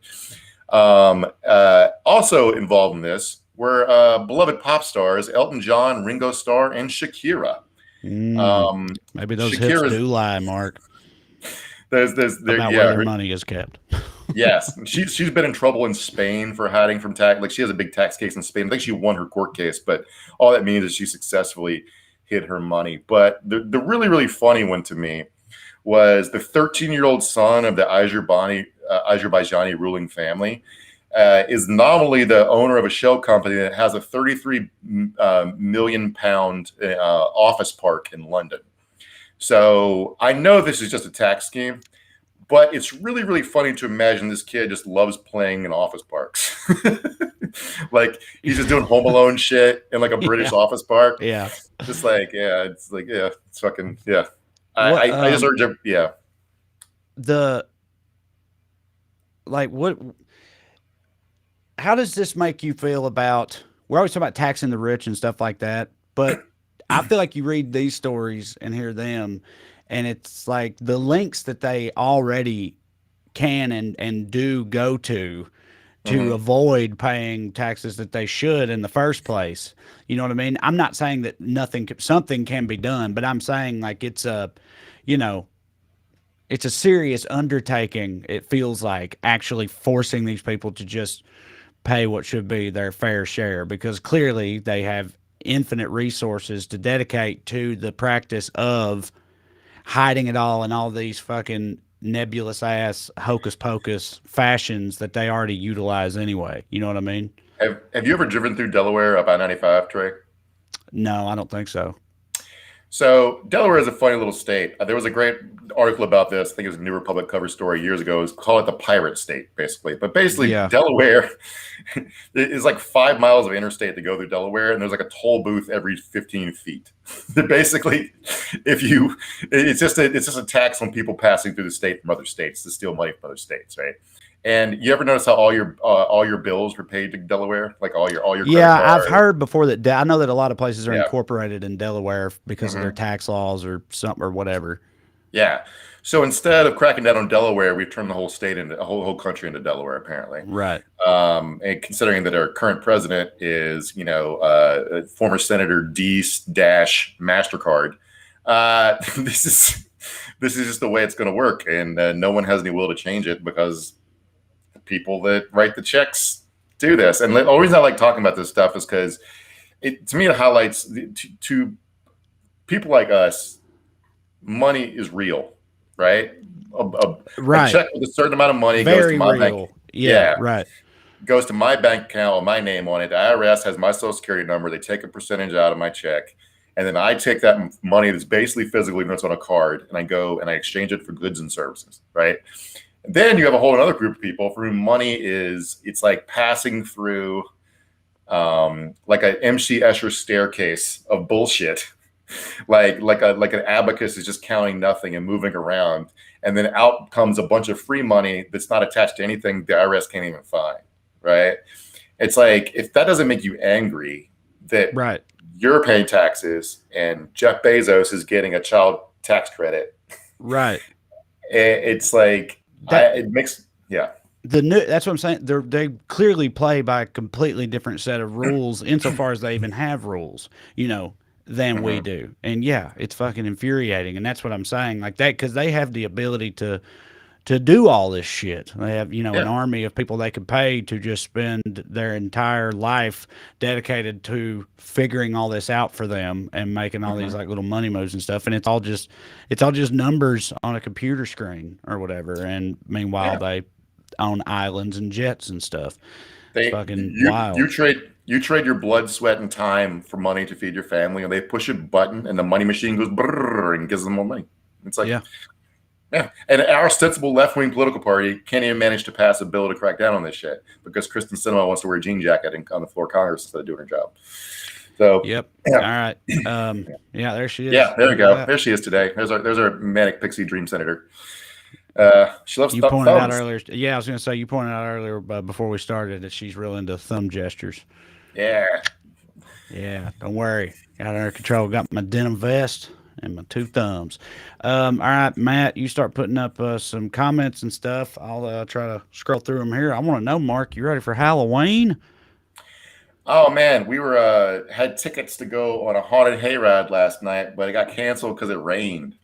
Also involved in this were beloved pop stars Elton John, Ringo Starr, and Shakira. Maybe those hips do lie, Mark. About where their money is kept. Yes, she's been in trouble in Spain for hiding from tax. Like she has a big tax case in Spain. I think she won her court case, but all that means is she successfully hid her money. But the really, really funny one to me was the 13-year-old son of the Azerbaijani ruling family is nominally the owner of a shell company that has a 33 million pound office park in London. So I know this is just a tax scheme, but it's really, really funny to imagine this kid just loves playing in office parks. Like he's just doing Home Alone shit in like a British office park. Yeah. Just like, it's fucking, yeah. I just urge him, yeah. How does this make you feel about, we're always talking about taxing the rich and stuff like that, but I feel like you read these stories and hear them, and it's like the links that they already can and do go to avoid paying taxes that they should in the first place. You know what I mean? I'm not saying that something can be done, but I'm saying like it's a serious undertaking. It feels like actually forcing these people to just pay what should be their fair share, because clearly they have infinite resources to dedicate to the practice of hiding it all in all these fucking nebulous ass hocus pocus fashions that they already utilize anyway. You know what I mean? Have you ever driven through Delaware up I-95, Trae? No, I don't think so. So Delaware is a funny little state. There was a great article about this. I think it was a New Republic cover story years ago. It was called it the pirate state, basically. But basically, Delaware is like 5 miles of interstate to go through Delaware, and there's like a toll booth every 15 feet. Basically, it's just a tax on people passing through the state from other states to steal money from other states, right? And you ever notice how all your bills were paid to Delaware, like all your I've heard before that. I know that a lot of places are incorporated in Delaware because of their tax laws or something or whatever. Yeah. So instead of cracking down on Delaware, we've turned the whole state into a whole country into Delaware, apparently. Right. And considering that our current president is, former Senator D-MasterCard, this is just the way it's going to work, and no one has any will to change it because people that write the checks do this. And the only reason I like talking about this stuff is because to me it highlights to people like us, money is real, right? A check with a certain amount of money goes to my bank. Right. Goes to my bank account with my name on it. The IRS has my social security number. They take a percentage out of my check. And then I take that money that's basically physically notes on a card, and I go and I exchange it for goods and services, right? Then you have a whole other group of people for whom money it's like passing through like an MC Escher staircase of bullshit. like an abacus is just counting nothing and moving around. And then out comes a bunch of free money that's not attached to anything the IRS can't even find, right? It's like, if that doesn't make you angry that you're paying taxes and Jeff Bezos is getting a child tax credit. Right. It's like, it makes that's what I'm saying. They clearly play by a completely different set of rules insofar as they even have rules, than we do. And it's fucking infuriating. And that's what I'm saying, like that, because they have the ability to to do all this shit. They have, an Yeah. army of people they could pay to just spend their entire life dedicated to figuring all this out for them and making all these like little money moves and stuff. And it's all just numbers on a computer screen or whatever. And meanwhile, they own islands and jets and stuff. It's fucking wild. You trade your blood, sweat, and time for money to feed your family, and they push a button, and the money machine goes brrr and gives them more money. It's like, yeah. And our ostensible left-wing political party can't even manage to pass a bill to crack down on this shit because Kristen Sinema wants to wear a jean jacket on the floor of Congress instead of doing her job. So, all right. There she is. Yeah, there we go. There she is today. There's our manic pixie dream senator. She loves you pointed out earlier. Yeah, I was going to say you pointed out earlier before we started that she's real into thumb gestures. Yeah. Don't worry, got it under control. Got my denim vest and my 2 thumbs. All right, Matt, you start putting up some comments and stuff. I'll try to scroll through them here. I want to know, Mark, you ready for Halloween? Oh man, we were had tickets to go on a haunted hayride last night, but it got canceled because it rained.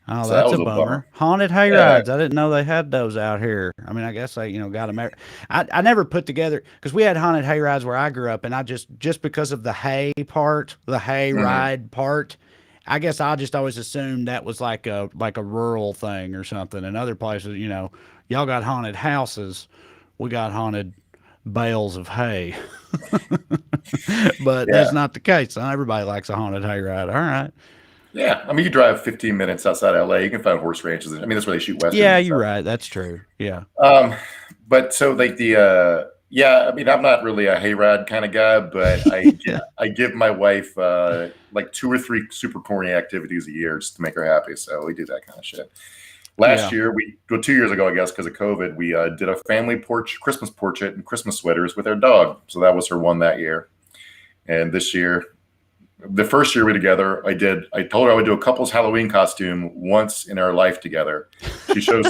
Oh, so that's a bummer. Haunted hayrides. I didn't know they had those out here. I mean, I guess they, got them. I never put together because we had haunted hayrides where I grew up, and I just because of the hay part, the hay ride part, I guess I just always assumed that was like a rural thing or something. In other places, y'all got haunted houses, we got haunted bales of hay, but that's not the case. Not everybody likes a haunted hayride. All right. Yeah, I mean, you drive 15 minutes outside LA, you can find horse ranches. I mean, that's where they shoot westerns. Yeah, you're right. That's true. Yeah. But so like I mean, I'm not really a hayride kind of guy, but I give my wife like 2 or 3 super corny activities a year just to make her happy. So we do that kind of shit. Last year, 2 years ago, I guess, because of COVID, we did a family Christmas portrait and Christmas sweaters with our dog. So that was her one that year. And this year, the first year we were together, I told her I would do a couple's Halloween costume once in our life together. She chose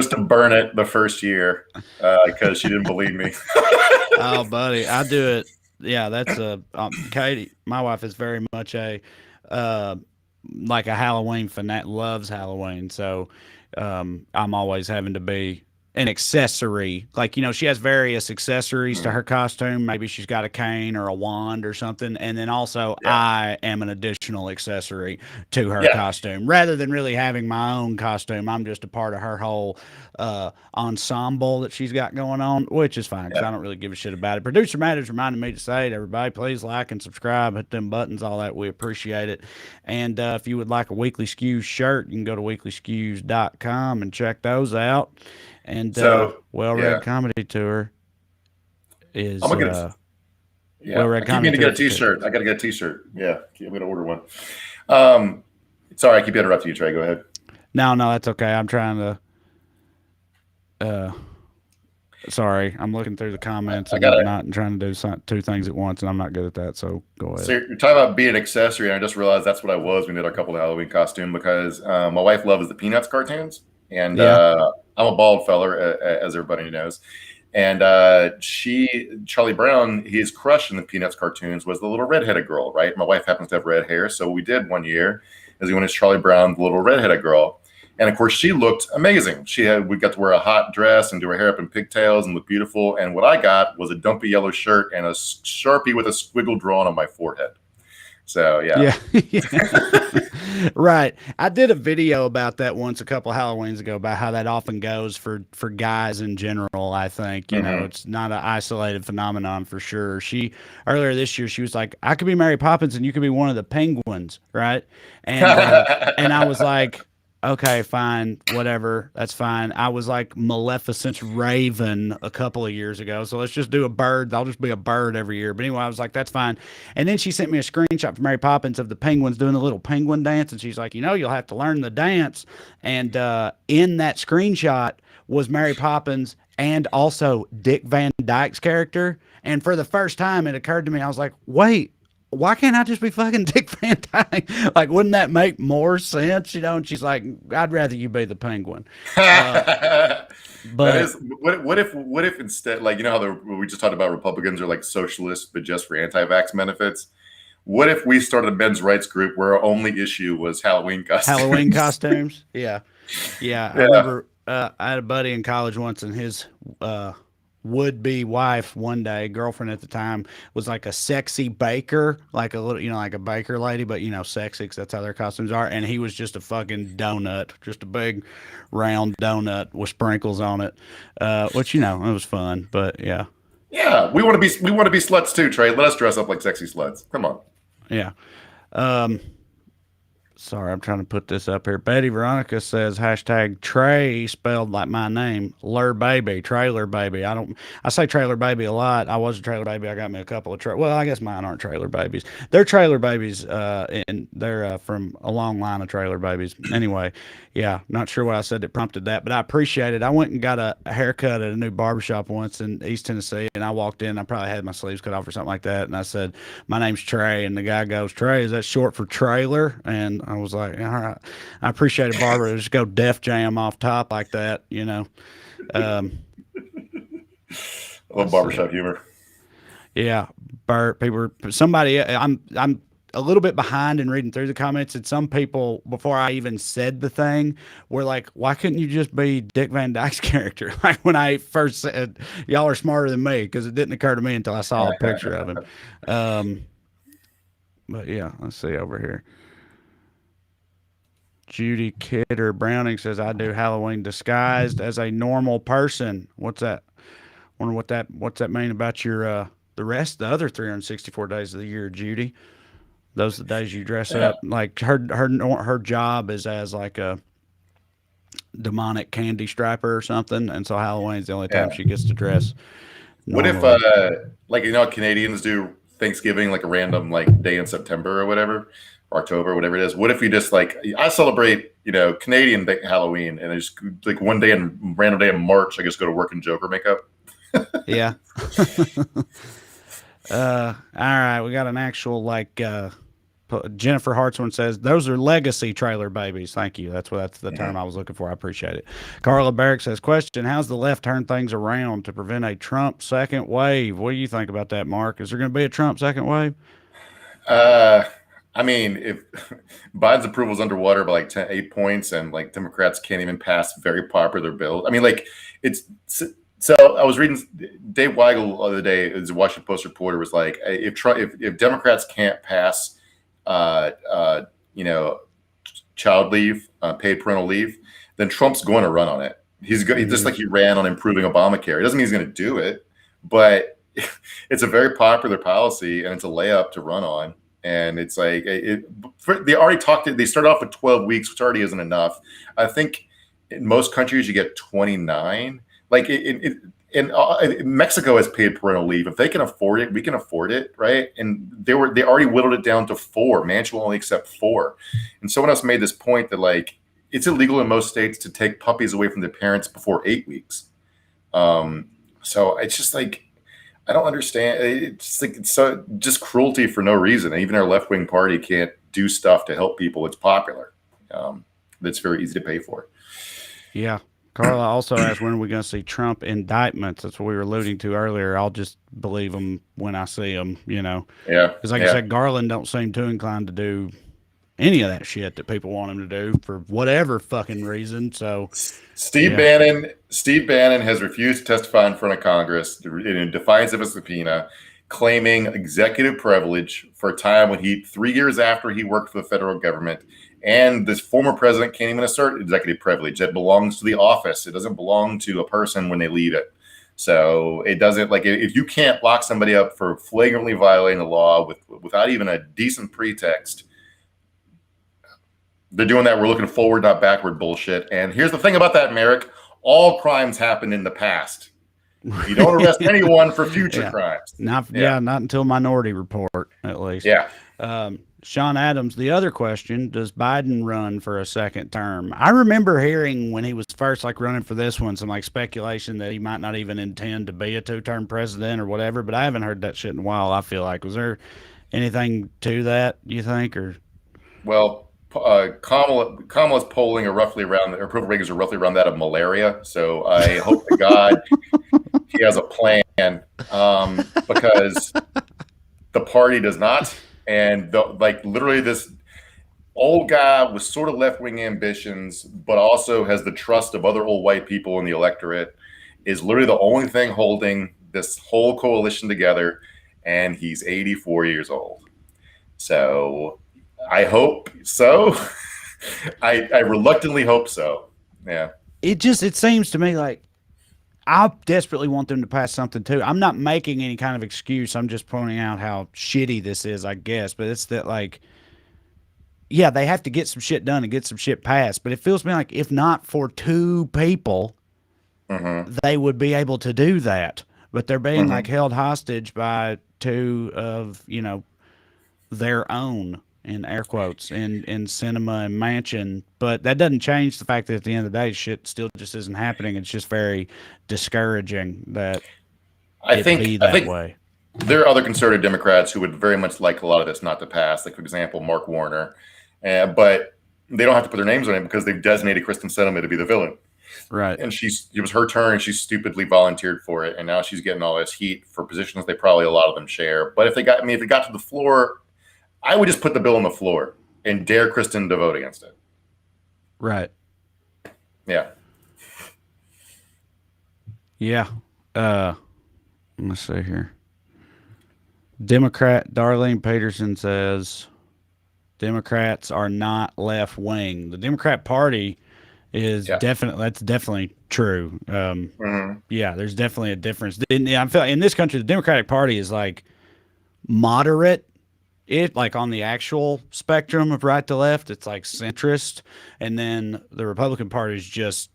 to burn it the first year because she didn't believe me. Oh, buddy, I do it. Yeah, that's Katie. My wife is very much a like a Halloween fanatic, loves Halloween. So I'm always having to be an accessory. Like, she has various accessories to her costume. Maybe she's got a cane or a wand or something. And then also I am an additional accessory to her costume. Rather than really having my own costume, I'm just a part of her whole ensemble that she's got going on, which is fine because I don't really give a shit about it. Producer Matt has reminded me to say it, everybody, please like and subscribe, hit them buttons, all that. We appreciate it. And if you would like a Weekly Skews shirt, you can go to weeklyskews.com and check those out. And Well-Read Comedy Tour is Well-Read I keep meaning to get a t-shirt. I got to get a t-shirt. Yeah, I'm going to order one. Sorry, I keep interrupting you, Trae. Go ahead. No, that's okay. I'm trying to sorry, I'm looking through the comments and whatnot and trying to do 2 things at once, and I'm not good at that, so go ahead. So you're talking about being an accessory, and I just realized that's what I was when we did our couple of Halloween costume because my wife loves the Peanuts cartoons, and I'm a bald feller, as everybody knows. And Charlie Brown, his crush in the Peanuts cartoons was the little redheaded girl, right? My wife happens to have red hair, so we did one year as we went as Charlie Brown, the little redheaded girl. And of course, she looked amazing. We got to wear a hot dress and do her hair up in pigtails and look beautiful. And what I got was a dumpy yellow shirt and a Sharpie with a squiggle drawn on my forehead. So yeah. Right. I did a video about that once a couple of Halloweens ago about how that often goes for guys in general. I think, it's not an isolated phenomenon for sure. Earlier this year, she was like, I could be Mary Poppins and you could be one of the penguins. Right. And, and I was like, okay, fine, whatever, that's fine. I was like Maleficent's Raven a couple of years ago, so let's just do a bird. I'll just be a bird every year. But anyway, I was like, that's fine. And then she sent me a screenshot from Mary Poppins of the penguins doing the little penguin dance, and she's like, you'll have to learn the dance. And in that screenshot was Mary Poppins and also Dick Van Dyke's character. And for the first time, it occurred to me, I was like, wait, why can't I just be fucking Dick Van Dyke? Like, wouldn't that make more sense? And she's like, I'd rather you be the penguin. But what if instead, like, how we just talked about Republicans are like socialists, but just for anti-vax benefits? What if we started a men's rights group where our only issue was Halloween costumes? Halloween costumes? Yeah. I remember I had a buddy in college once, and his would-be wife one day, girlfriend at the time, was like a sexy baker, like a little, like a baker lady, but sexy, because that's how their costumes are. And he was just a fucking donut, just a big round donut with sprinkles on it, which it was fun. But yeah. Yeah, we want to be sluts too, Trae. Let us dress up like sexy sluts. Come on. Yeah. Sorry, I'm trying to put this up here. Betty Veronica says hashtag Trae, spelled like my name, Lur Baby, Trailer Baby. I say Trailer Baby a lot. I was a Trailer Baby. I got me a couple of well, I guess mine aren't Trailer Babies. They're Trailer Babies, and they're from a long line of Trailer Babies. Anyway, yeah, not sure what I said that prompted that, but I appreciate it. I went and got a haircut at a new barbershop once in East Tennessee, and I walked in. I probably had my sleeves cut off or something like that, and I said, "My name's Trae," and the guy goes, "Trae, is that short for trailer?" And I was like, all right. I appreciate a barber to just go Def Jam off top like that, I love barbershop humor. Yeah, Bert, I'm a little bit behind in reading through the comments, and some people, before I even said the thing, were like, why couldn't you just be Dick Van Dyke's character? Like when I first said, y'all are smarter than me, because it didn't occur to me until I saw a picture of him. But yeah, let's see over here. Judy Kidder Browning says, I do Halloween disguised as a normal person. What's that? Wonder what's that mean about your the other 364 days of the year, Judy? Those are the days you dress up. Like her job is as like a demonic candy striper or something, and so Halloween's the only time she gets to dress normally. What if Canadians do Thanksgiving like a random like day in September or whatever? October, whatever it is. What if we just I celebrate, Canadian Halloween, and I just like one day in random day in March, I just go to work in Joker makeup. Yeah. All right, we got an actual Jennifer Hartsman says those are legacy trailer babies. Thank you. That's the term I was looking for. I appreciate it. Carla Barrick says, question: how's the left turn things around to prevent a Trump second wave? What do you think about that, Mark? Is there going to be a Trump second wave? I mean, if Biden's approval is underwater by 8 points, and Democrats can't even pass very popular bills. I mean, so I was reading Dave Weigel the other day, as a Washington Post reporter, was like, if Democrats can't pass, child leave, paid parental leave, then Trump's going to run on it. He's just like he ran on improving Obamacare. It doesn't mean he's going to do it, but it's a very popular policy, and it's a layup to run on. And it's like they already they started off with 12 weeks, which already isn't enough. I think in most countries you get 29. Mexico has paid parental leave. If they can afford it, we can afford it, right? And they already whittled it down to 4. Manchin will only accept 4. And someone else made this point that it's illegal in most states to take puppies away from their parents before 8 weeks. So it's just I don't understand. It's so just cruelty for no reason. Even our left-wing party can't do stuff to help people. It's popular. That's very easy to pay for. Yeah. Carla also asked, when are we going to see Trump indictments? That's what we were alluding to earlier. I'll just believe them when I see them, Yeah. Because I said, Garland don't seem too inclined to do any of that shit that people want him to do for whatever fucking reason. So Steve Bannon has refused to testify in front of Congress in defiance of a subpoena, claiming executive privilege for a time when 3 years after he worked for the federal government. And this former president can't even assert executive privilege. That belongs to the office. It doesn't belong to a person when they leave it. So it doesn't, if you can't lock somebody up for flagrantly violating the law without even a decent pretext, they're doing that. We're looking forward, not backward bullshit. And here's the thing about that, Merrick. All crimes happen in the past. You don't arrest anyone for future crimes. Not until Minority Report, at least. Yeah. Sean Adams, the other question, does Biden run for a second term? I remember hearing when he was first running for this one, some speculation that he might not even intend to be a 2-term president or whatever, but I haven't heard that shit in a while, I feel like. Was there anything to that, you think? Or well, Kamala's polling are roughly around, her approval ratings are roughly around that of malaria. So I hope to God he has a plan, because the party does not. And literally old guy with sort of left-wing ambitions, but also has the trust of other old white people in the electorate, is literally the only thing holding this whole coalition together, and he's 84 years old. So I hope so. I reluctantly hope so. Yeah. It seems to me like I desperately want them to pass something too. I'm not making any kind of excuse. I'm just pointing out how shitty this is, I guess. But it's that, like, yeah, they have to get some shit done and get some shit passed. But it feels to me like if not for two people, they would be able to do that. But they're being like held hostage by two of, their own, in air quotes, in Cinema and Manchin. But that doesn't change the fact that at the end of the day, shit still just isn't happening. It's just very discouraging that I think way. There are other conservative Democrats who would very much like a lot of this not to pass. Like, for example, Mark Warner. But they don't have to put their names on it because they've designated Kristen Sinema to be the villain. Right. And it was her turn, and she stupidly volunteered for it. And now she's getting all this heat for positions they probably a lot of them share. But if it got to the floor, I would just put the bill on the floor and dare Kristen to vote against it. Right. Yeah. Yeah. Let's see here. Democrat Darlene Peterson says Democrats are not left wing. The Democrat Party is definitely true. Yeah, there's definitely a difference. I feel in this country, the Democratic Party is like moderate. Like on the actual spectrum of right to left, it's like centrist, and then the Republican Party is just,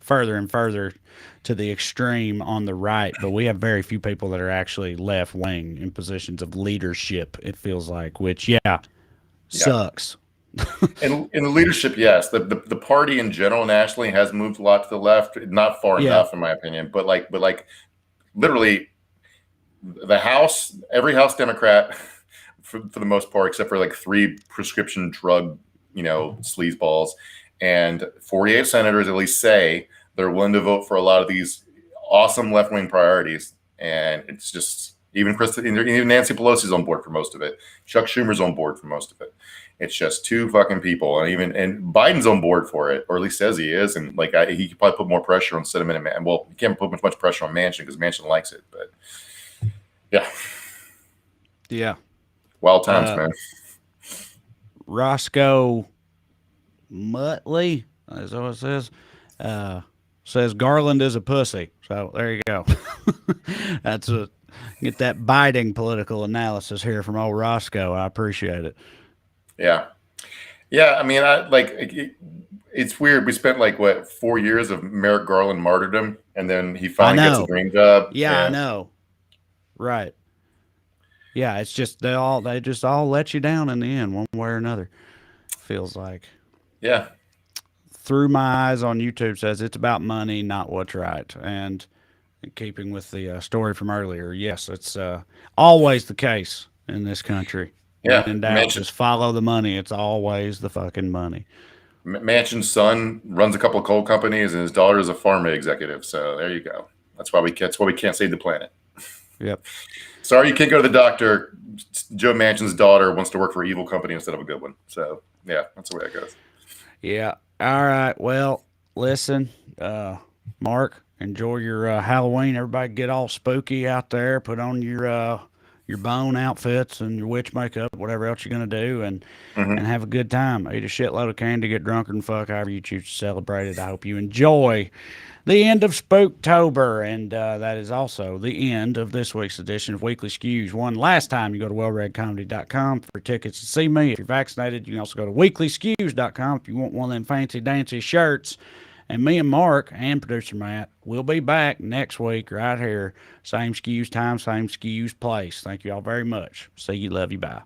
further and further to the extreme on the right. But we have very few people that are actually left wing in positions of leadership, it feels like, which sucks. In the leadership, yes, the party in general nationally has moved a lot to the left, not far enough in my opinion, but literally. The House, every House Democrat, for the most part, except for like 3 prescription drug, sleazeballs, and 48 senators at least say they're willing to vote for a lot of these awesome left-wing priorities. And it's just, even Nancy Pelosi's on board for most of it. Chuck Schumer's on board for most of it. It's just 2 fucking people, and Biden's on board for it, or at least says he is. And he could probably put more pressure on Sinema and Manchin. Well, you can't put much pressure on Manchin because Manchin likes it, but. Yeah. Wild times, man. Roscoe Muttley, is that what it says? Says Garland is a pussy. So there you go. Get that biting political analysis here from old Roscoe. I appreciate it. Yeah. Yeah. I mean, it's weird. We spent 4 years of Merrick Garland martyrdom, and then he finally gets a dream job. Yeah, I know. Right. Yeah, it's just they just all let you down in the end, one way or another. Feels like. Yeah. Through My Eyes on YouTube says it's about money, not what's right. And in keeping with the story from earlier, yes, it's always the case in this country. Yeah. When in doubt, just follow the money. It's always the fucking money. Manchin's son runs a couple of coal companies, and his daughter is a pharma executive. So there you go. That's why we can't save the planet. Yep. Sorry, you can't go to the doctor. Joe Manchin's daughter wants to work for an evil company instead of a good one. So, yeah, that's the way it goes. Yeah. All right. Well, listen, Mark, enjoy your Halloween. Everybody get all spooky out there. Put on your bone outfits and your witch makeup, whatever else you're going to do, and have a good time. Eat a shitload of candy, get drunk and fuck, however you choose to celebrate it. I hope you enjoy the end of Spooktober, and that is also the end of this week's edition of Weekly Skews. One last time, you go to wellreadcomedy.com for tickets to see me. If you're vaccinated, you can also go to weeklyskews.com if you want one of them fancy dancy shirts. And me and Mark and producer Matt will be back next week right here. Same Skews time, same Skews place. Thank you all very much. See you, love you, bye.